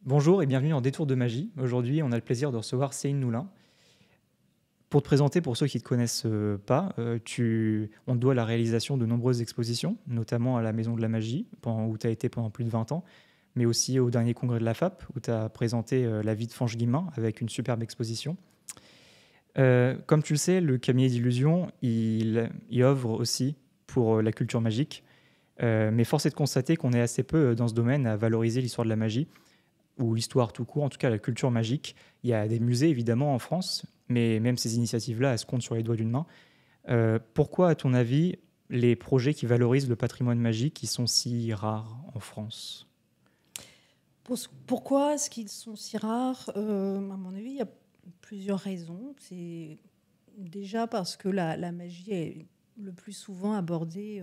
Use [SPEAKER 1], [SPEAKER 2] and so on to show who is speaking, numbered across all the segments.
[SPEAKER 1] Bonjour et bienvenue en Détour de magie. Aujourd'hui, on a le plaisir de recevoir Céline Noulin. Pour te présenter, pour ceux qui ne te connaissent pas, on te doit la réalisation de nombreuses expositions, notamment à la Maison de la Magie, où tu as été pendant plus de 20 ans, mais aussi au dernier congrès de la FAP, où tu as présenté La vie de Fange Guillemin avec une superbe exposition. Comme tu le sais, le cabinet d'illusions, il œuvre aussi pour la culture magique, mais force est de constater qu'on est assez peu dans ce domaine à valoriser l'histoire de la magie, ou l'histoire tout court, en tout cas la culture magique. Il y a des musées évidemment en France, mais même ces initiatives-là, elles se comptent sur les doigts d'une main. Pourquoi, à ton avis, les projets qui valorisent le patrimoine magique qui sont si rares en France?
[SPEAKER 2] Pourquoi est-ce qu'ils sont si rares? À mon avis, il y a plusieurs raisons. C'est déjà parce que la magie est le plus souvent abordée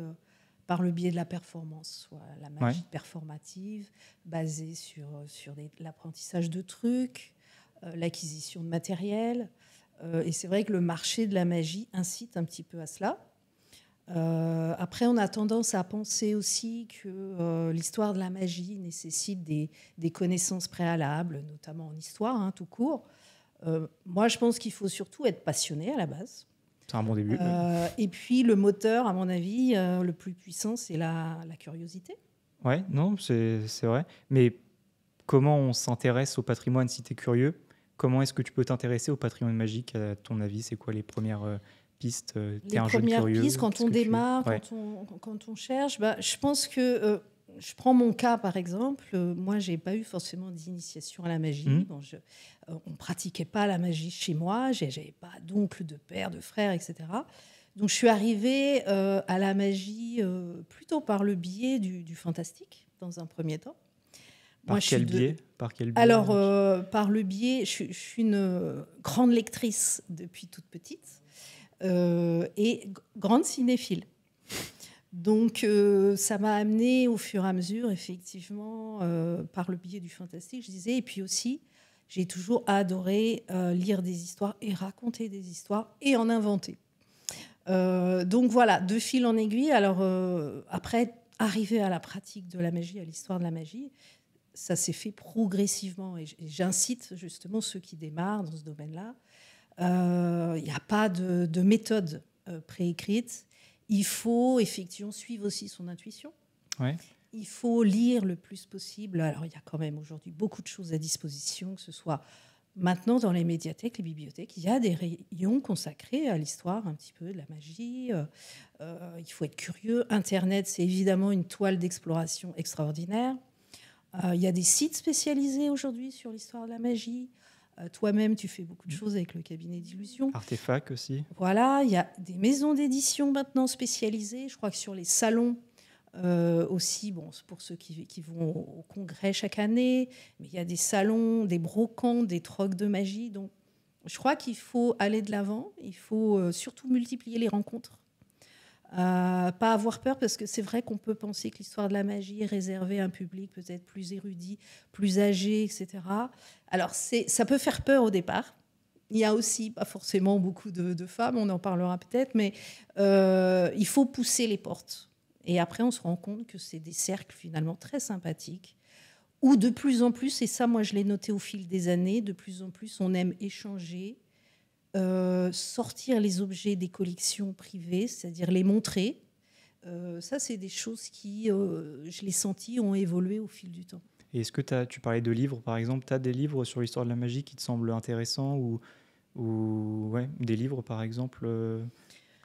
[SPEAKER 2] par le biais de la performance, soit la magie performative basée sur l'apprentissage de trucs, l'acquisition de matériel. Et c'est vrai que le marché de la magie incite un petit peu à cela. Après, on a tendance à penser aussi que l'histoire de la magie nécessite des connaissances préalables, notamment en histoire, tout court. Moi, je pense qu'il faut surtout être passionné à la base.
[SPEAKER 1] C'est un bon début.
[SPEAKER 2] Et puis, le moteur, à mon avis, le plus puissant, c'est la curiosité.
[SPEAKER 1] Ouais, non, c'est vrai. Mais comment on s'intéresse au patrimoine si tu es curieux? Comment est-ce que tu peux t'intéresser au patrimoine magique, à ton avis? C'est quoi les premières pistes?
[SPEAKER 2] Les premières pistes, quand on démarre, quand on cherche, je pense que je prends mon cas par exemple. Moi, j'ai pas eu forcément d'initiation à la magie. On pratiquait pas la magie chez moi. J'avais pas d'oncle, de père, de frère, etc. Donc, je suis arrivée à la magie plutôt par le biais du fantastique dans un premier temps.
[SPEAKER 1] Par quel biais?
[SPEAKER 2] Alors, par le biais, je suis une grande lectrice depuis toute petite. Et grande cinéphile. Donc, ça m'a amenée au fur et à mesure, effectivement, par le biais du fantastique, je disais. Et puis aussi, j'ai toujours adoré lire des histoires et raconter des histoires et en inventer. Donc voilà, de fil en aiguille. Alors, après, arriver à la pratique de la magie, à l'histoire de la magie, ça s'est fait progressivement. Et j'incite justement ceux qui démarrent dans ce domaine-là. Il n'y a pas de méthode préécrite. Il faut effectivement suivre aussi son intuition.
[SPEAKER 1] Ouais.
[SPEAKER 2] Il faut lire le plus possible. Alors, il y a quand même aujourd'hui beaucoup de choses à disposition, que ce soit maintenant dans les médiathèques, les bibliothèques. Il y a des rayons consacrés à l'histoire un petit peu de la magie. Il faut être curieux. Internet, c'est évidemment une toile d'exploration extraordinaire. Il y a des sites spécialisés aujourd'hui sur l'histoire de la magie. Toi-même, tu fais beaucoup de choses avec le cabinet d'illusions.
[SPEAKER 1] Artefact aussi.
[SPEAKER 2] Voilà, il y a des maisons d'édition maintenant spécialisées. Je crois que sur les salons aussi, bon, c'est pour ceux qui vont au congrès chaque année, mais il y a des salons, des brocantes, des trocs de magie. Donc, je crois qu'il faut aller de l'avant. Il faut surtout multiplier les rencontres. Pas avoir peur, parce que c'est vrai qu'on peut penser que l'histoire de la magie est réservée à un public peut-être plus érudit, plus âgé, etc. Alors, ça peut faire peur au départ. Il y a aussi pas forcément beaucoup de femmes, on en parlera peut-être, mais il faut pousser les portes. Et après, on se rend compte que c'est des cercles finalement très sympathiques, où de plus en plus, et ça, moi, je l'ai noté au fil des années, de plus en plus, on aime échanger, sortir les objets des collections privées, c'est-à-dire les montrer. Ça, c'est des choses qui, je l'ai senti, ont évolué au fil du temps.
[SPEAKER 1] Et est-ce que tu parlais de livres, par exemple, tu as des livres sur l'histoire de la magie qui te semblent intéressants ou ouais, des livres, par exemple,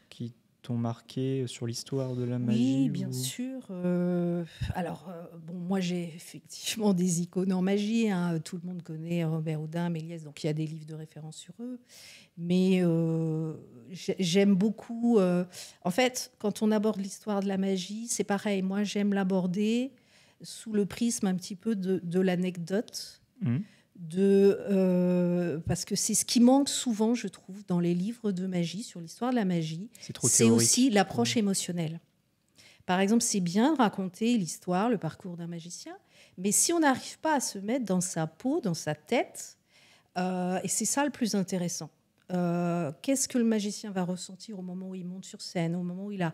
[SPEAKER 1] qui t'ont marqué sur l'histoire de la magie?
[SPEAKER 2] Oui, bien sûr. Bon, moi, j'ai effectivement des icônes en magie. Tout le monde connaît Robert Houdin, Méliès, donc il y a des livres de référence sur eux. Mais j'aime beaucoup... en fait, quand on aborde l'histoire de la magie, c'est pareil. Moi, j'aime l'aborder sous le prisme un petit peu de l'anecdote. Parce que c'est ce qui manque souvent, je trouve, dans les livres de magie, sur l'histoire de la magie. C'est aussi l'approche émotionnelle. Par exemple, c'est bien de raconter l'histoire, le parcours d'un magicien, mais si on n'arrive pas à se mettre dans sa peau, dans sa tête, et c'est ça le plus intéressant. Qu'est-ce que le magicien va ressentir au moment où il monte sur scène, au moment où il a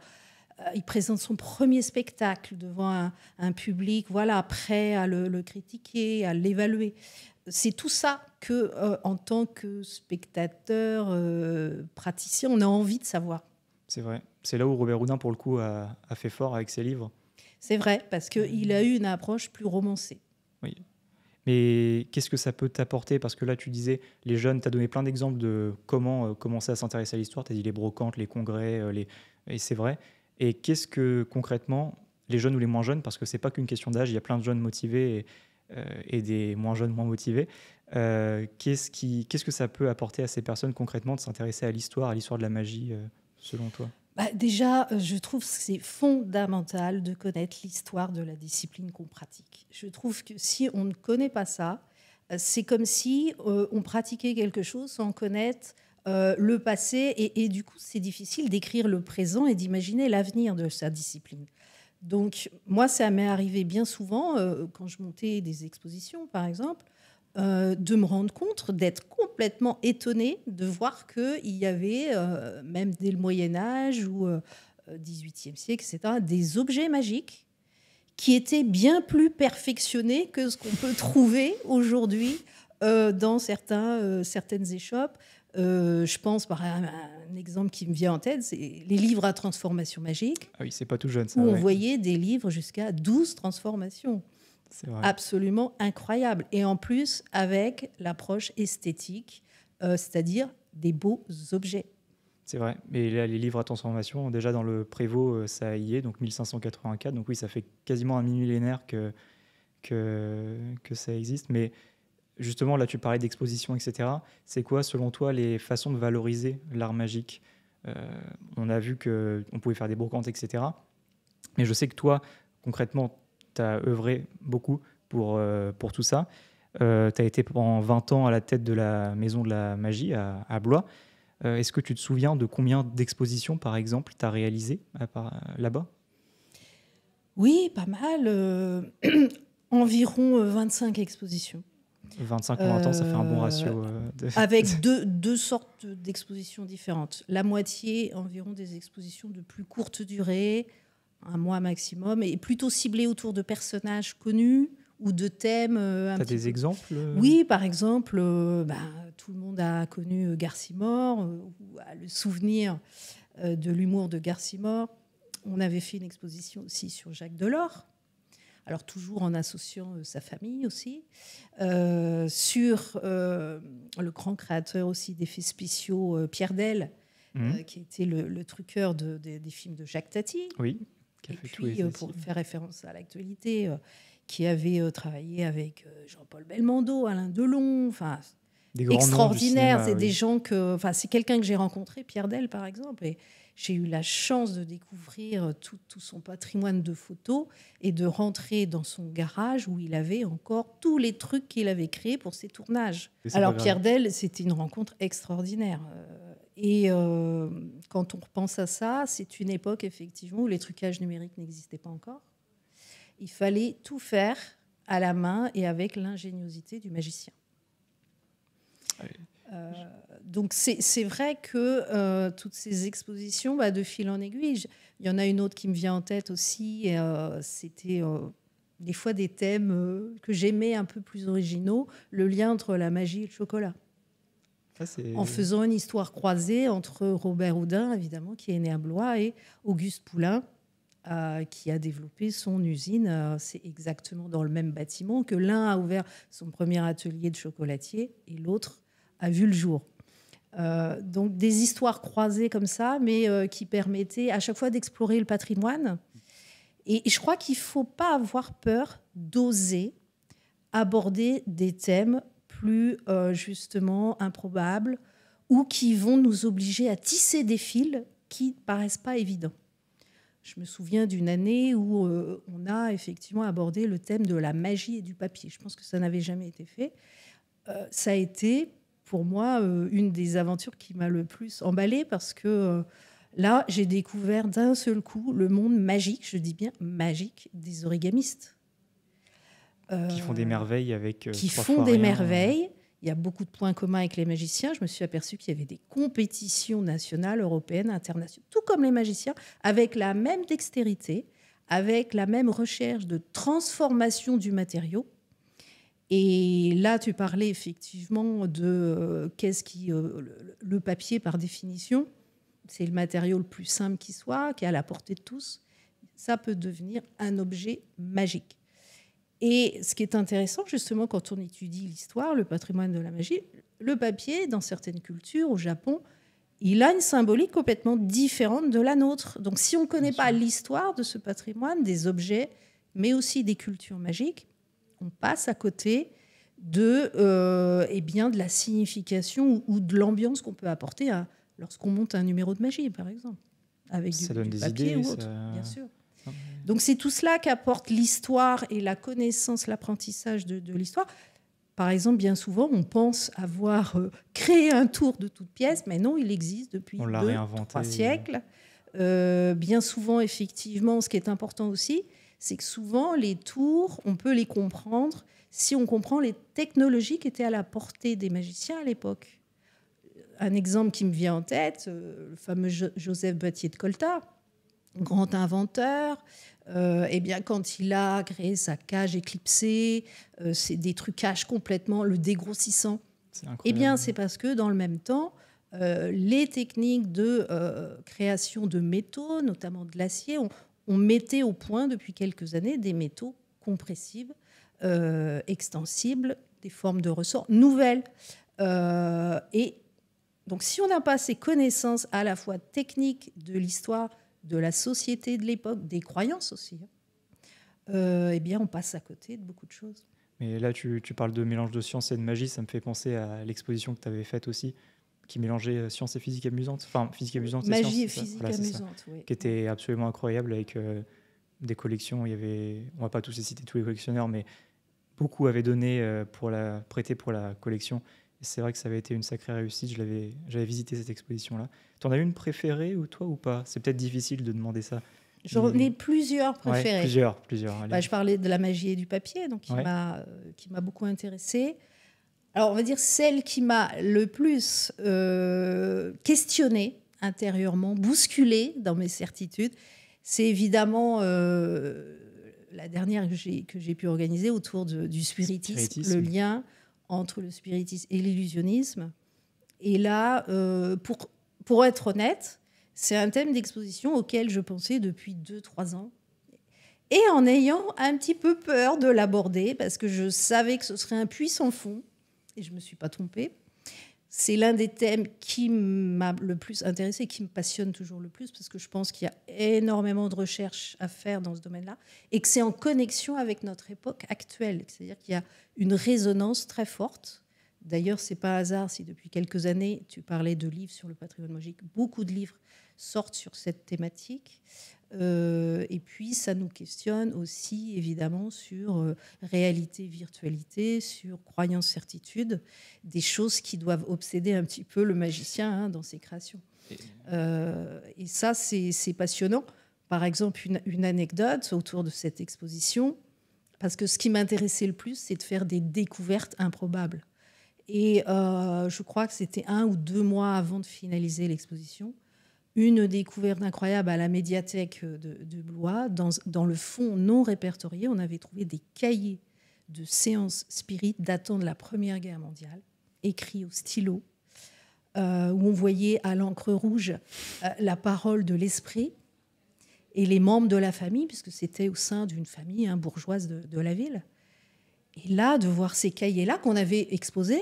[SPEAKER 2] il présente son premier spectacle devant un public, voilà, prêt à le critiquer, à l'évaluer. C'est tout ça que, en tant que spectateur, praticien, on a envie de savoir.
[SPEAKER 1] C'est vrai. C'est là où Robert Houdin, pour le coup, a fait fort avec ses livres.
[SPEAKER 2] C'est vrai, parce qu'il a eu une approche plus romancée.
[SPEAKER 1] Oui. Mais qu'est-ce que ça peut t'apporter? Parce que là, tu disais, les jeunes, tu as donné plein d'exemples de comment commencer à s'intéresser à l'histoire. Tu as dit les brocantes, les congrès, et c'est vrai. Et qu'est-ce que concrètement, les jeunes ou les moins jeunes, parce que c'est pas qu'une question d'âge, il y a plein de jeunes motivés et des moins jeunes moins motivés. Qu'est-ce que ça peut apporter à ces personnes concrètement de s'intéresser à l'histoire de la magie, selon toi?
[SPEAKER 2] Déjà, je trouve que c'est fondamental de connaître l'histoire de la discipline qu'on pratique. Je trouve que si on ne connaît pas ça, c'est comme si on pratiquait quelque chose sans connaître le passé. Et du coup, c'est difficile d'écrire le présent et d'imaginer l'avenir de sa discipline. Donc, moi, ça m'est arrivé bien souvent, quand je montais des expositions, par exemple, de me rendre compte, d'être complètement étonnée de voir qu'il y avait, même dès le Moyen-Âge ou XVIIIe siècle, etc., des objets magiques qui étaient bien plus perfectionnés que ce qu'on peut trouver aujourd'hui dans certaines échoppes. Je pense, par un exemple qui me vient en tête, c'est les livres à transformation magique.
[SPEAKER 1] Ah oui, c'est pas tout jeune, ça.
[SPEAKER 2] Où on voyait des livres jusqu'à 12 transformations.
[SPEAKER 1] C'est vrai.
[SPEAKER 2] Absolument incroyable. Et en plus, avec l'approche esthétique, c'est-à-dire des beaux objets.
[SPEAKER 1] C'est vrai. Mais là, les livres à transformation, déjà dans le Prévost, ça y est, donc 1584. Donc oui, ça fait quasiment un millénaire que ça existe. Mais justement, là, tu parlais d'exposition, etc. C'est quoi, selon toi, les façons de valoriser l'art magique? On a vu qu'on pouvait faire des brocantes, etc. Mais je sais que toi, concrètement, tu as œuvré beaucoup pour tout ça. Tu as été pendant 20 ans à la tête de la Maison de la Magie à Blois. Est-ce que tu te souviens de combien d'expositions, par exemple, tu as réalisées là-bas?
[SPEAKER 2] Oui, pas mal. Environ 25 expositions.
[SPEAKER 1] 25 en 20 ans, ça fait un bon ratio.
[SPEAKER 2] Avec deux sortes d'expositions différentes. La moitié environ des expositions de plus courte durée, un mois maximum, et plutôt ciblées autour de personnages connus ou de thèmes.
[SPEAKER 1] Tu as des exemples?
[SPEAKER 2] Oui, par exemple, tout le monde a connu Garcimore, ou a le souvenir de l'humour de Garcimore. On avait fait une exposition aussi sur Jacques Delors. Alors toujours en associant sa famille aussi, sur le grand créateur aussi d'effets spéciaux, Pierre Delle, qui était le truqueur des films de Jacques Tati.
[SPEAKER 1] Oui,
[SPEAKER 2] et puis, pour faire référence à l'actualité, qui avait travaillé avec Jean-Paul Belmondo, Alain Delon, enfin extraordinaire. C'est des gens c'est quelqu'un que j'ai rencontré, Pierre Delle par exemple, et j'ai eu la chance de découvrir tout son patrimoine de photos et de rentrer dans son garage où il avait encore tous les trucs qu'il avait créés pour ses tournages. Alors Pierre Delle, c'était une rencontre extraordinaire. Et quand on repense à ça, c'est une époque effectivement où les trucages numériques n'existaient pas encore. Il fallait tout faire à la main et avec l'ingéniosité du magicien. Donc c'est vrai que toutes ces expositions, de fil en aiguille, il y en a une autre qui me vient en tête aussi, c'était des fois des thèmes que j'aimais un peu plus originaux, le lien entre la magie et le chocolat. En faisant une histoire croisée entre Robert Houdin, évidemment, qui est né à Blois, et Auguste Poulain, qui a développé son usine. C'est exactement dans le même bâtiment que l'un a ouvert son premier atelier de chocolatier et l'autre a vu le jour. Donc des histoires croisées comme ça, mais qui permettaient à chaque fois d'explorer le patrimoine. Et je crois qu'il ne faut pas avoir peur d'oser aborder des thèmes plus justement improbables ou qui vont nous obliger à tisser des fils qui ne paraissent pas évidents. Je me souviens d'une année où on a effectivement abordé le thème de la magie et du papier. Je pense que ça n'avait jamais été fait. Ça a été, pour moi, une des aventures qui m'a le plus emballée parce que là, j'ai découvert d'un seul coup le monde magique, je dis bien magique, des origamistes.
[SPEAKER 1] Qui font des merveilles avec...
[SPEAKER 2] qui font des merveilles. il y a beaucoup de points communs avec les magiciens. Je me suis aperçue qu'il y avait des compétitions nationales, européennes, internationales, tout comme les magiciens, avec la même dextérité, avec la même recherche de transformation du matériau. Et là, tu parlais effectivement de qu'est-ce qui... le papier, par définition, c'est le matériau le plus simple qui soit, qui est à la portée de tous. Ça peut devenir un objet magique. Et ce qui est intéressant, justement, quand on étudie l'histoire, le patrimoine de la magie, le papier, dans certaines cultures, au Japon, il a une symbolique complètement différente de la nôtre. Donc, si on ne connaît pas l'histoire de ce patrimoine, des objets, mais aussi des cultures magiques, on passe à côté de la signification ou de l'ambiance qu'on peut apporter lorsqu'on monte un numéro de magie, par exemple, avec
[SPEAKER 1] Ça
[SPEAKER 2] du
[SPEAKER 1] donne des
[SPEAKER 2] papier
[SPEAKER 1] idées,
[SPEAKER 2] ou autre, bien sûr. Donc c'est tout cela qu'apporte l'histoire et la connaissance, l'apprentissage de l'histoire. Par exemple, bien souvent, on pense avoir créé un tour de toute pièce, mais non, il existe depuis 2-3 siècles. Bien souvent, effectivement, ce qui est important aussi, c'est que souvent, les tours, on peut les comprendre si on comprend les technologies qui étaient à la portée des magiciens à l'époque. Un exemple qui me vient en tête, le fameux Joseph Battier de Colta, grand inventeur. Quand il a créé sa cage éclipsée, c'est des trucages complètement, le dégrossissant. C'est parce que dans le même temps, les techniques de création de métaux, notamment de l'acier, on mettait au point depuis quelques années des métaux compressibles, extensibles, des formes de ressorts nouvelles. Et donc, si on n'a pas ces connaissances à la fois techniques de l'histoire, de la société de l'époque, des croyances aussi, on passe à côté de beaucoup de choses.
[SPEAKER 1] Mais là, tu parles de mélange de science et de magie, ça me fait penser à l'exposition que tu avais faite aussi, qui mélangeait science et physique amusante, enfin physique amusante
[SPEAKER 2] magie
[SPEAKER 1] et
[SPEAKER 2] et physique amusante, oui.
[SPEAKER 1] Qui était absolument incroyable avec des collections. Il y avait, on va pas tous les citer tous les collectionneurs, mais beaucoup avaient donné prêté pour la collection. Et c'est vrai que ça avait été une sacrée réussite. J'avais visité cette exposition-là. T'en as une préférée ou toi ou pas? C'est peut-être difficile de demander ça.
[SPEAKER 2] J'en ai plusieurs préférées.
[SPEAKER 1] Ouais, plusieurs.
[SPEAKER 2] Je parlais de la magie et du papier, donc qui m'a beaucoup intéressée. Alors, on va dire celle qui m'a le plus questionnée intérieurement, bousculée dans mes certitudes, c'est évidemment la dernière que j'ai pu organiser autour du spiritisme, le lien entre le spiritisme et l'illusionnisme. Et là, pour être honnête, c'est un thème d'exposition auquel je pensais depuis 2-3 ans. Et en ayant un petit peu peur de l'aborder, parce que je savais que ce serait un puits sans fond, et je ne me suis pas trompée. C'est l'un des thèmes qui m'a le plus intéressée, qui me passionne toujours le plus, parce que je pense qu'il y a énormément de recherches à faire dans ce domaine-là, et que c'est en connexion avec notre époque actuelle. C'est-à-dire qu'il y a une résonance très forte. D'ailleurs, ce n'est pas un hasard si depuis quelques années, tu parlais de livres sur le patrimoine magique. Beaucoup de livres sortent sur cette thématique. Et puis, ça nous questionne aussi, évidemment, sur réalité, virtualité, sur croyance, certitude, des choses qui doivent obséder un petit peu le magicien dans ses créations. Et ça, c'est passionnant. Par exemple, une anecdote autour de cette exposition, parce que ce qui m'intéressait le plus, c'est de faire des découvertes improbables. Et je crois que c'était 1 ou 2 mois avant de finaliser l'exposition, une découverte incroyable à la médiathèque de Blois. Dans le fond non répertorié, on avait trouvé des cahiers de séances spirites datant de la Première Guerre mondiale, écrits au stylo, où on voyait à l'encre rouge la parole de l'esprit et les membres de la famille, puisque c'était au sein d'une famille bourgeoise de la ville. Et là, de voir ces cahiers-là qu'on avait exposés,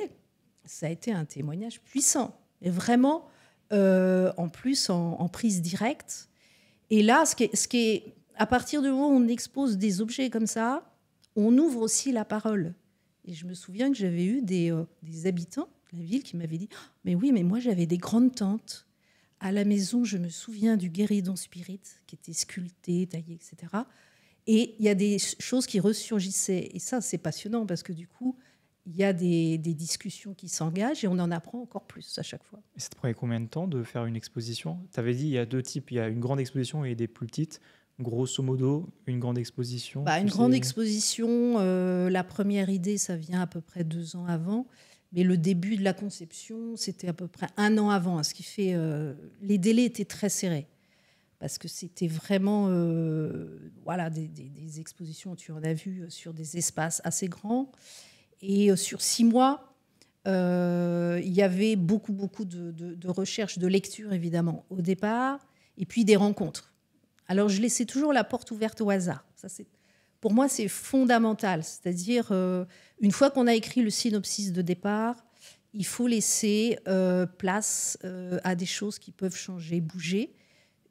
[SPEAKER 2] ça a été un témoignage puissant. Et vraiment... en plus en prise directe. Et là, ce qui est, à partir du moment où on expose des objets comme ça, on ouvre aussi la parole. Et je me souviens que j'avais eu des habitants de la ville qui m'avaient dit « Mais oui, mais moi j'avais des grandes tantes. À la maison, je me souviens du guéridon spirit qui était sculpté, taillé, etc. » Et il y a des choses qui ressurgissaient. Et ça, c'est passionnant parce que du coup, il y a des discussions qui s'engagent et on en apprend encore plus à chaque fois.
[SPEAKER 1] Et ça te prenait combien de temps de faire une exposition? Tu avais dit il y a 2 types, il y a une grande exposition et des plus petites. Grosso modo, une grande exposition
[SPEAKER 2] Une grande exposition, la première idée, ça vient à peu près 2 ans avant. Mais le début de la conception, c'était à peu près 1 an avant, hein, ce qui fait... les délais étaient très serrés. Parce que c'était vraiment voilà, des expositions, tu en as vu, sur des espaces assez grands. Et sur 6 mois, il y avait beaucoup de recherches, de lecture, évidemment, au départ, et puis des rencontres. Alors, je laissais toujours la porte ouverte au hasard. Ça, pour moi, c'est fondamental. C'est-à-dire, une fois qu'on a écrit le synopsis de départ, il faut laisser place à des choses qui peuvent changer, bouger.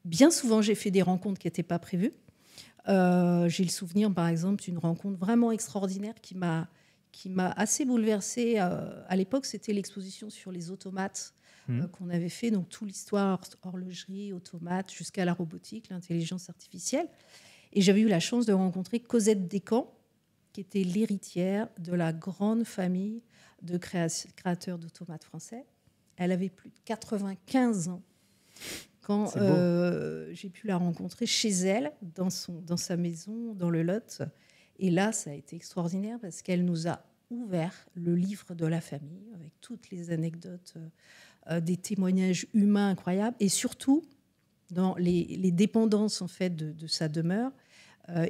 [SPEAKER 2] Bien souvent, j'ai fait des rencontres qui n'étaient pas prévues. J'ai le souvenir, par exemple, d'une rencontre vraiment extraordinaire qui m'a assez bouleversée. À l'époque, c'était l'exposition sur les automates qu'on avait fait, donc toute l'histoire, horlogerie, automates, jusqu'à la robotique, l'intelligence artificielle. Et j'avais eu la chance de rencontrer Cosette Descamps, qui était l'héritière de la grande famille de créateurs d'automates français. Elle avait plus de 95 ans quand j'ai pu la rencontrer chez elle, dans sa maison, dans le Lot. Et là, ça a été extraordinaire parce qu'elle nous a ouvert le livre de la famille avec toutes les anecdotes, des témoignages humains incroyables. Et surtout, dans les dépendances en fait, de sa demeure,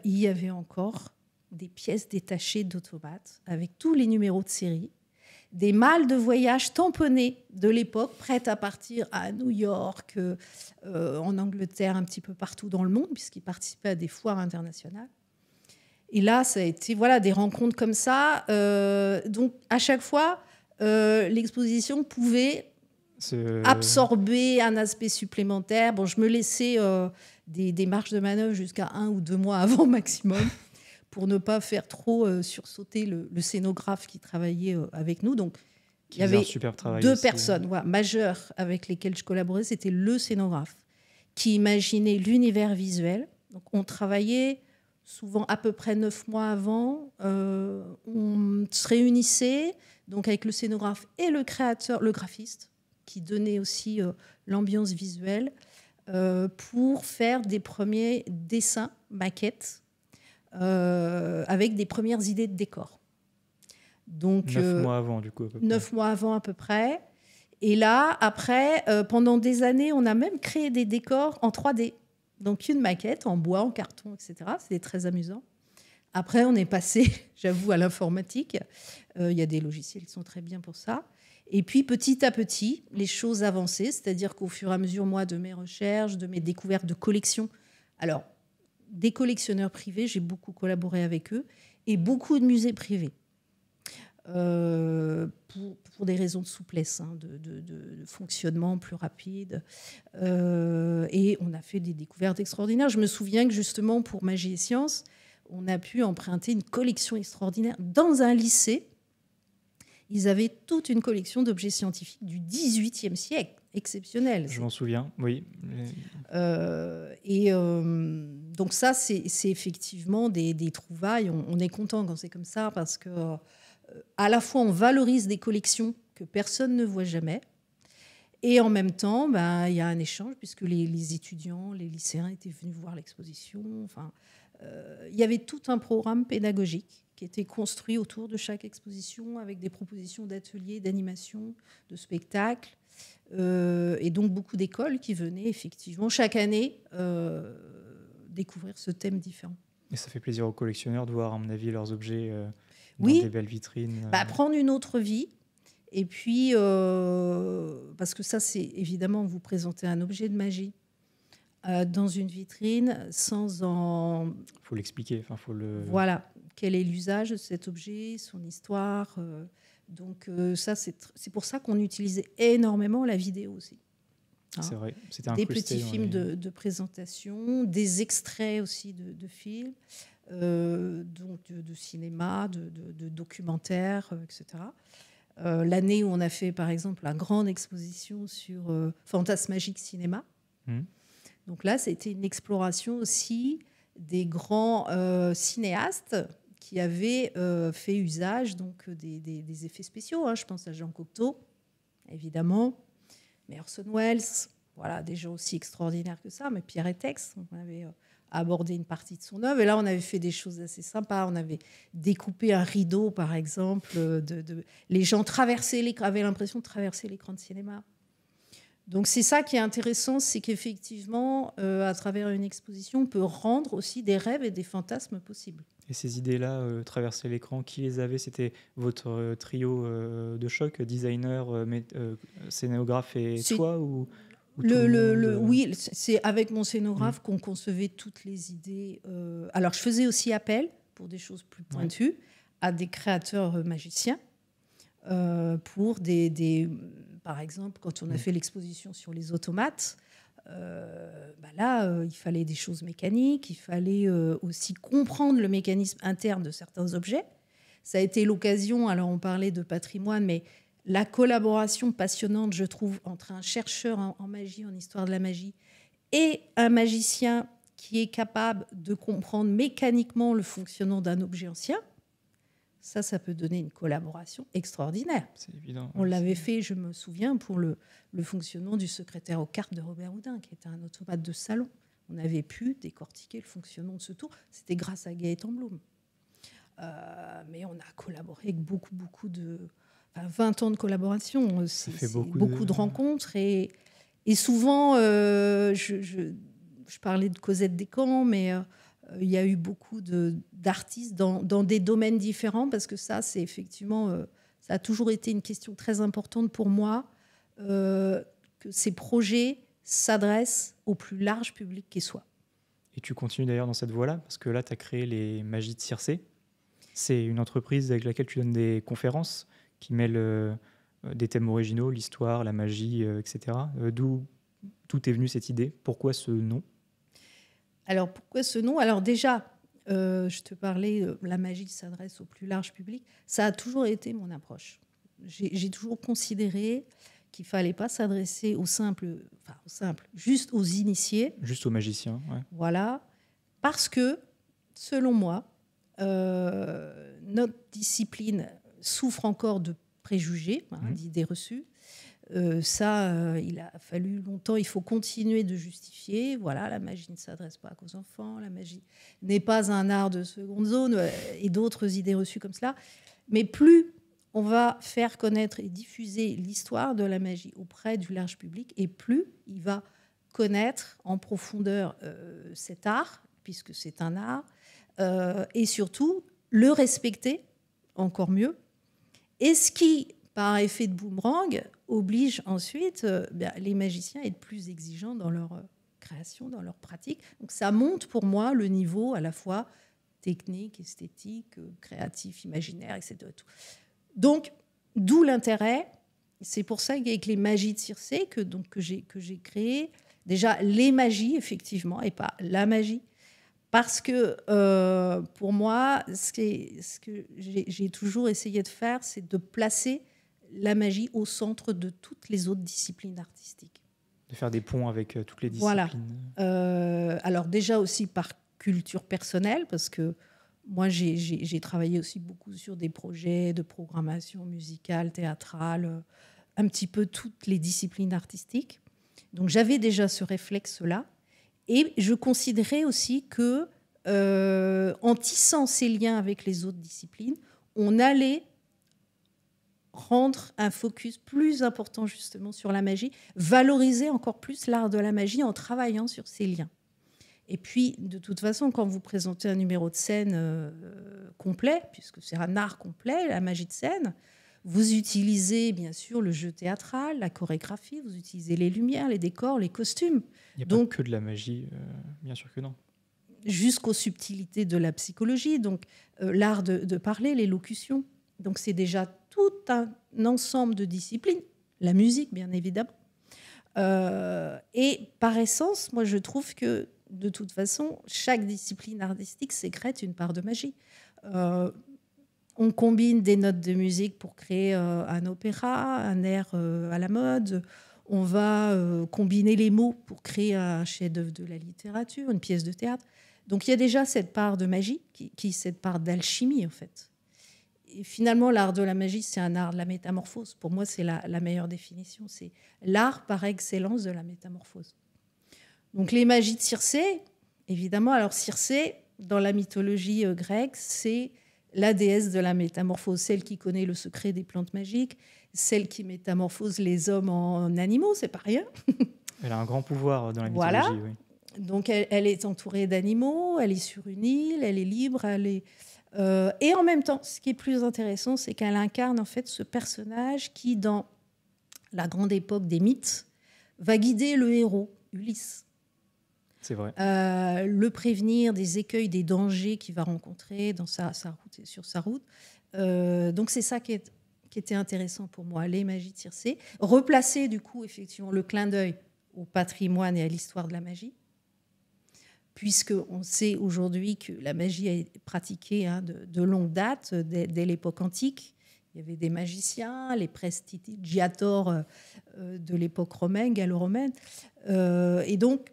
[SPEAKER 2] il y avait encore des pièces détachées d'automates avec tous les numéros de série, des malles de voyage tamponnées de l'époque, prêtes à partir à New York, en Angleterre, un petit peu partout dans le monde, puisqu'il participait à des foires internationales. Et là, ça a été des rencontres comme ça. Donc, à chaque fois, l'exposition pouvait absorber un aspect supplémentaire. Bon, je me laissais des marges de manœuvre jusqu'à 1 ou 2 mois avant maximum, pour ne pas faire trop sursauter le scénographe qui travaillait avec nous. Donc, il y avait 2 personnes majeures avec lesquelles je collaborais. C'était le scénographe qui imaginait l'univers visuel. Donc, on travaillait souvent à peu près 9 mois avant. On se réunissait donc, avec le scénographe et le créateur, le graphiste, qui donnait aussi l'ambiance visuelle, pour faire des premiers dessins, maquettes, avec des premières idées de décor. Donc,
[SPEAKER 1] 9 mois avant, du coup.
[SPEAKER 2] 9 mois avant, à peu près. Et là, après, pendant des années, on a même créé des décors en 3D. Donc, une maquette en bois, en carton, etc. C'était très amusant. Après, on est passé, j'avoue, à l'informatique. Il y a des logiciels qui sont très bien pour ça. Et puis, petit à petit, les choses avançaient. C'est-à-dire qu'au fur et à mesure, moi, de mes recherches, de mes découvertes de collections, alors, des collectionneurs privés, j'ai beaucoup collaboré avec eux, et beaucoup de musées privés, pour des raisons de souplesse, de fonctionnement plus rapide. Et on a fait des découvertes extraordinaires. Je me souviens que justement, pour Magie et Sciences, on a pu emprunter une collection extraordinaire dans un lycée. Ils avaient toute une collection d'objets scientifiques du XVIIIe siècle. Exceptionnel.
[SPEAKER 1] Je m'en souviens, oui.
[SPEAKER 2] Donc ça, c'est effectivement des trouvailles. On est content quand c'est comme ça parce que à la fois, on valorise des collections que personne ne voit jamais, et en même temps, il y a un échange puisque les étudiants, les lycéens étaient venus voir l'exposition. Enfin, il y avait tout un programme pédagogique qui était construit autour de chaque exposition avec des propositions d'ateliers, d'animation, de spectacles. Et donc beaucoup d'écoles qui venaient effectivement chaque année découvrir ce thème différent.
[SPEAKER 1] Et ça fait plaisir aux collectionneurs de voir, à mon avis, leurs objets dans des belles vitrines.
[SPEAKER 2] Prendre une autre vie. Et puis, parce que ça, c'est évidemment vous présenter un objet de magie dans une vitrine sans en...
[SPEAKER 1] Il faut l'expliquer.
[SPEAKER 2] Voilà. Quel est l'usage de cet objet, son histoire donc ça, c'est pour ça qu'on utilisait énormément la vidéo aussi.
[SPEAKER 1] C'est vrai, c'était
[SPEAKER 2] des petits films de présentation, des extraits aussi de films, donc de cinéma, de documentaires, etc. L'année où on a fait, par exemple, la grande exposition sur Fantasmagique Cinéma. Donc là, c'était une exploration aussi des grands cinéastes qui avait fait usage donc, des effets spéciaux. Je pense à Jean Cocteau, évidemment, mais Orson Welles, voilà, des gens aussi extraordinaires que ça, mais Pierre Etex, on avait aborder une partie de son œuvre. Et là, on avait fait des choses assez sympas. On avait découpé un rideau, par exemple. Les gens avaient l'impression de traverser l'écran de cinéma. Donc c'est ça qui est intéressant, c'est qu'effectivement, à travers une exposition, on peut rendre aussi des rêves et des fantasmes possibles.
[SPEAKER 1] Et ces idées-là, traverser l'écran, qui les avait? C'était votre trio de choc, designer, scénographe et toi ou tout le monde
[SPEAKER 2] Oui, c'est avec mon scénographe qu'on concevait toutes les idées. Alors, je faisais aussi appel, pour des choses plus pointues, à des créateurs magiciens. Pour par exemple, quand on a fait l'exposition sur les automates, là, il fallait des choses mécaniques, il fallait aussi comprendre le mécanisme interne de certains objets. Ça a été l'occasion, alors on parlait de patrimoine, mais la collaboration passionnante, je trouve, entre un chercheur en magie, en histoire de la magie, et un magicien qui est capable de comprendre mécaniquement le fonctionnement d'un objet ancien, ça peut donner une collaboration extraordinaire.
[SPEAKER 1] C'est évident.
[SPEAKER 2] On l'avait fait, je me souviens, pour le fonctionnement du secrétaire aux cartes de Robert Houdin, qui était un automate de salon. On avait pu décortiquer le fonctionnement de ce tour. C'était grâce à Gaëtan Blum. Mais on a collaboré avec beaucoup de... 20 ans de collaboration, c'est beaucoup de rencontres. Et souvent, je parlais de Cosette Descamps, mais... il y a eu beaucoup d'artistes dans des domaines différents, parce que ça, c'est effectivement, ça a toujours été une question très importante pour moi, que ces projets s'adressent au plus large public qu'ils soient.
[SPEAKER 1] Et tu continues d'ailleurs dans cette voie-là, parce que là, tu as créé les Magies de Circé. C'est une entreprise avec laquelle tu donnes des conférences qui mêlent des thèmes originaux, l'histoire, la magie, etc. D'où est venue cette idée? Pourquoi ce nom?
[SPEAKER 2] Alors, pourquoi ce nom? Alors déjà, je te parlais, la magie s'adresse au plus large public. Ça a toujours été mon approche. J'ai toujours considéré qu'il ne fallait pas s'adresser aux simples, juste aux initiés.
[SPEAKER 1] Juste aux magiciens, ouais.
[SPEAKER 2] Voilà. Parce que, selon moi, notre discipline souffre encore de préjugés, d'idées reçues. Il a fallu longtemps, il faut continuer de justifier. Voilà, la magie ne s'adresse pas qu'aux enfants, la magie n'est pas un art de seconde zone, et d'autres idées reçues comme cela. Mais plus on va faire connaître et diffuser l'histoire de la magie auprès du large public, et plus il va connaître en profondeur cet art, puisque c'est un art, et surtout le respecter encore mieux. Et ce qui, par effet de boomerang, oblige ensuite les magiciens à être plus exigeants dans leur création, dans leur pratique. Donc ça monte pour moi le niveau à la fois technique, esthétique, créatif, imaginaire, etc. Donc, d'où l'intérêt. C'est pour ça qu'avec les Magies de Circé, que j'ai créé, déjà les magies, effectivement, et pas la magie. Parce que pour moi, ce que j'ai toujours essayé de faire, c'est de placer la magie au centre de toutes les autres disciplines artistiques.
[SPEAKER 1] De faire des ponts avec toutes les disciplines.
[SPEAKER 2] Voilà. Alors déjà aussi par culture personnelle, parce que moi, j'ai travaillé aussi beaucoup sur des projets de programmation musicale, théâtrale, un petit peu toutes les disciplines artistiques. Donc j'avais déjà ce réflexe-là. Et je considérais aussi que, en tissant ces liens avec les autres disciplines, on allait rendre un focus plus important justement sur la magie, valoriser encore plus l'art de la magie en travaillant sur ces liens. Et puis, de toute façon, quand vous présentez un numéro de scène complet, puisque c'est un art complet, la magie de scène, vous utilisez bien sûr le jeu théâtral, la chorégraphie, vous utilisez les lumières, les décors, les costumes.
[SPEAKER 1] Il n'y a pas que de la magie, bien sûr que non.
[SPEAKER 2] Jusqu'aux subtilités de la psychologie, donc l'art de parler, l'élocution. Donc c'est déjà tout un ensemble de disciplines, la musique bien évidemment. Et par essence, moi je trouve que de toute façon, chaque discipline artistique sécrète une part de magie. On combine des notes de musique pour créer un opéra, un air à la mode. On va combiner les mots pour créer un chef-d'œuvre de la littérature, une pièce de théâtre. Donc il y a déjà cette part de magie, cette part d'alchimie en fait. Et finalement, l'art de la magie, c'est un art de la métamorphose. Pour moi, c'est la meilleure définition. C'est l'art par excellence de la métamorphose. Donc les Magies de Circé, évidemment. Alors Circé, dans la mythologie grecque, c'est la déesse de la métamorphose, celle qui connaît le secret des plantes magiques, celle qui métamorphose les hommes en animaux, c'est pas rien.
[SPEAKER 1] Elle a un grand pouvoir dans la
[SPEAKER 2] Voilà.
[SPEAKER 1] mythologie, oui.
[SPEAKER 2] Donc elle est entourée d'animaux, elle est sur une île, elle est libre, et en même temps, ce qui est plus intéressant, c'est qu'elle incarne en fait ce personnage qui, dans la grande époque des mythes, va guider le héros, Ulysse.
[SPEAKER 1] C'est vrai.
[SPEAKER 2] Le prévenir des écueils, des dangers qu'il va rencontrer dans sa route et sur sa route. Donc c'est ça qui était intéressant pour moi, les magies de Circé. Replacer du coup effectivement le clin d'œil au patrimoine et à l'histoire de la magie, puisqu'on sait aujourd'hui que la magie a été pratiquée de longue date, dès l'époque antique. Il y avait des magiciens, les prestigiators de l'époque romaine, gallo-romaine. Et donc,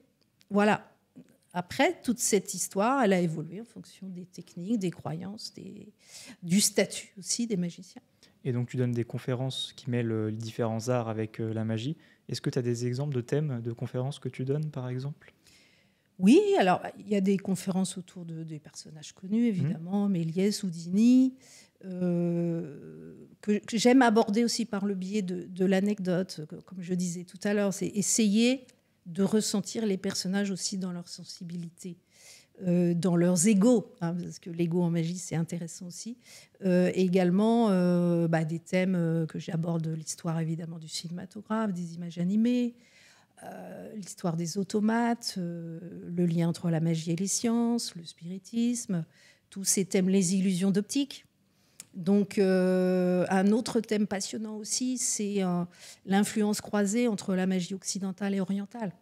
[SPEAKER 2] voilà. Après, toute cette histoire, elle a évolué en fonction des techniques, des croyances, du statut aussi des magiciens.
[SPEAKER 1] Et donc, tu donnes des conférences qui mêlent les différents arts avec la magie. Est-ce que tu as des exemples de thèmes de conférences que tu donnes, par exemple ?
[SPEAKER 2] Oui, alors il y a des conférences autour des personnages connus, évidemment, Méliès, Houdini, que j'aime aborder aussi par le biais de l'anecdote, comme je disais tout à l'heure. C'est essayer de ressentir les personnages aussi dans leur sensibilité, dans leurs égos, parce que l'ego en magie, c'est intéressant aussi. Également, des thèmes que j'aborde, l'histoire évidemment du cinématographe, des images animées, l'histoire des automates, le lien entre la magie et les sciences, le spiritisme, tous ces thèmes, les illusions d'optique. Donc, un autre thème passionnant aussi, c'est l'influence croisée entre la magie occidentale et orientale.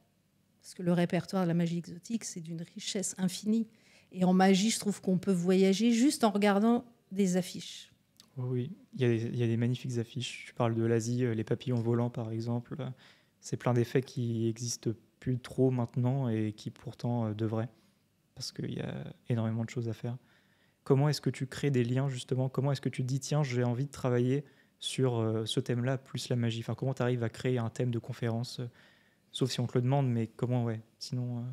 [SPEAKER 2] Parce que le répertoire de la magie exotique, c'est d'une richesse infinie. Et en magie, je trouve qu'on peut voyager juste en regardant des affiches.
[SPEAKER 1] Oui, il y a des magnifiques affiches. Tu parles de l'Asie, les papillons volants, par exemple. C'est plein d'effets qui n'existent plus trop maintenant et qui pourtant devraient, parce qu'il y a énormément de choses à faire. Comment est-ce que tu crées des liens, justement ? Comment est-ce que tu te dis, tiens, j'ai envie de travailler sur ce thème-là, plus la magie ? Enfin, comment tu arrives à créer un thème de conférence sauf si on te le demande, mais comment, ouais, sinon...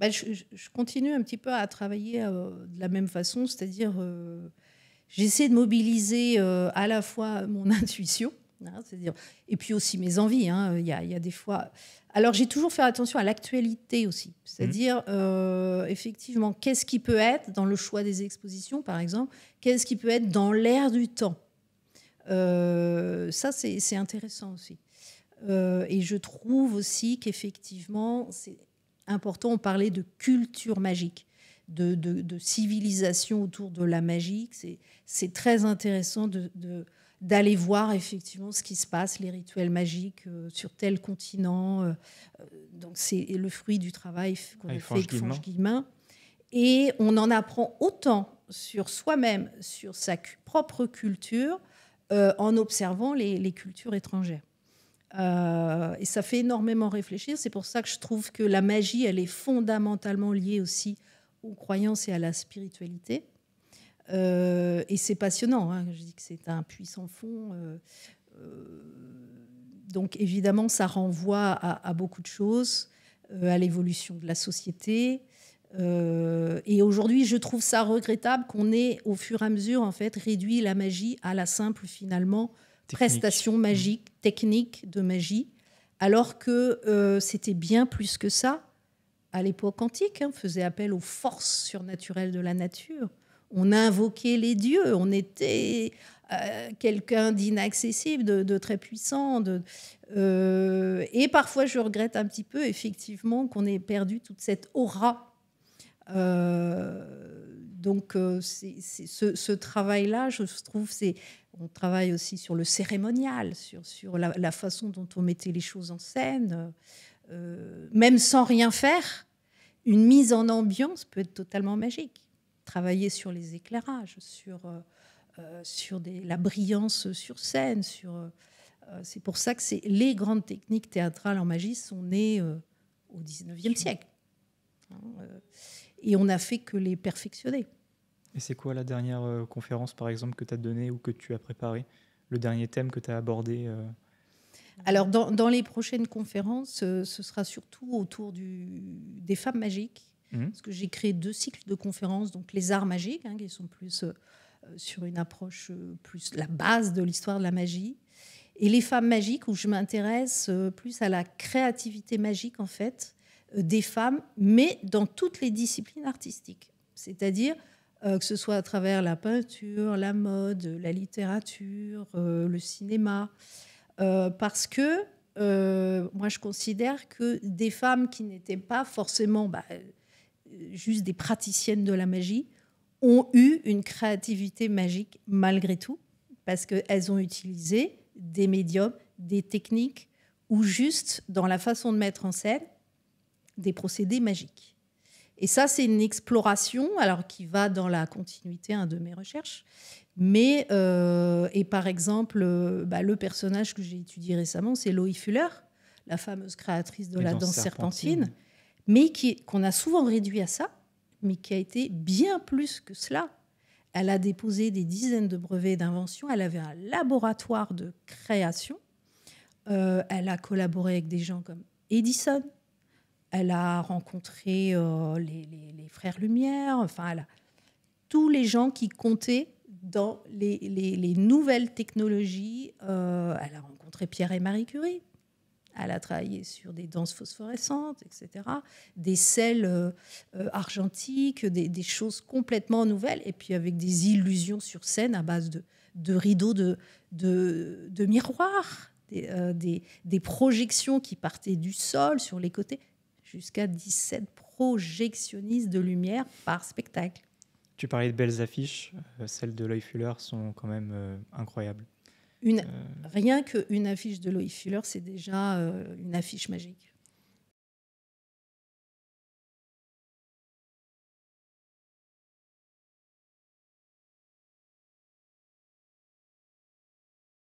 [SPEAKER 2] Je continue un petit peu à travailler de la même façon, c'est-à-dire j'essaie de mobiliser à la fois mon intuition, c'est-à-dire, et puis aussi mes envies. Il y a des fois... Alors, j'ai toujours fait attention à l'actualité aussi, c'est-à-dire, effectivement, qu'est-ce qui peut être dans le choix des expositions, par exemple, qu'est-ce qui peut être dans l'air du temps. Ça, c'est intéressant aussi. Et je trouve aussi qu'effectivement, c'est important, on parlait de culture magique, de civilisation autour de la magie. C'est très intéressant d'aller voir effectivement ce qui se passe, les rituels magiques sur tel continent. Donc c'est le fruit du travail qu'on a fait avec Fange Guillemin. Et on en apprend autant sur soi-même, sur sa propre culture, en observant les cultures étrangères. Et ça fait énormément réfléchir. C'est pour ça que je trouve que la magie, elle est fondamentalement liée aussi aux croyances et à la spiritualité. Et c'est passionnant. Je dis que c'est un puits sans fond. Donc évidemment, ça renvoie à beaucoup de choses, à l'évolution de la société. Et aujourd'hui, je trouve ça regrettable qu'on ait, au fur et à mesure, en fait, réduit la magie à la simple, finalement, prestation magique, technique de magie, alors que c'était bien plus que ça. À l'époque antique, on faisait appel aux forces surnaturelles de la nature. On invoquait les dieux. On était quelqu'un d'inaccessible, de très puissant. Et parfois, je regrette un petit peu, effectivement, qu'on ait perdu toute cette aura. Donc, ce travail-là, je trouve, on travaille aussi sur le cérémonial, sur la façon dont on mettait les choses en scène. Même sans rien faire, une mise en ambiance peut être totalement magique. Travailler sur les éclairages, sur la brillance sur scène. C'est pour ça que les grandes techniques théâtrales en magie sont nées au XIXe siècle. Et on n'a fait que les perfectionner.
[SPEAKER 1] Et c'est quoi la dernière conférence, par exemple, que tu as donnée ou que tu as préparée ? Le dernier thème que tu as abordé
[SPEAKER 2] Alors, dans les prochaines conférences, ce sera surtout autour des femmes magiques Parce que j'ai créé 2 cycles de conférences, donc les arts magiques, qui sont plus sur une approche plus la base de l'histoire de la magie, et les femmes magiques, où je m'intéresse plus à la créativité magique, en fait, des femmes, mais dans toutes les disciplines artistiques. C'est-à-dire que ce soit à travers la peinture, la mode, la littérature, le cinéma, parce que moi, je considère que des femmes qui n'étaient pas forcément juste des praticiennes de la magie ont eu une créativité magique malgré tout, parce qu'elles ont utilisé des médiums, des techniques, ou juste dans la façon de mettre en scène des procédés magiques. Et ça, c'est une exploration alors qui va dans la continuité de mes recherches. Mais, et par exemple, le personnage que j'ai étudié récemment, c'est Loie Fuller, la fameuse créatrice de la danse serpentine, mais qu'on a souvent réduit à ça, mais qui a été bien plus que cela. Elle a déposé des dizaines de brevets d'invention. Elle avait un laboratoire de création. Elle a collaboré avec des gens comme Edison. Elle a rencontré les frères Lumière. Enfin, elle a tous les gens qui comptaient dans les nouvelles technologies. Elle a rencontré Pierre et Marie Curie. Elle a travaillé sur des danses phosphorescentes, etc., des sels argentiques, des choses complètement nouvelles, et puis avec des illusions sur scène à base de rideaux de miroirs, des projections qui partaient du sol sur les côtés, jusqu'à 17 projectionnistes de lumière par spectacle.
[SPEAKER 1] Tu parlais de belles affiches, celles de Loie Fuller sont quand même incroyables.
[SPEAKER 2] Rien qu'une affiche de Loie Fuller, c'est déjà une affiche magique.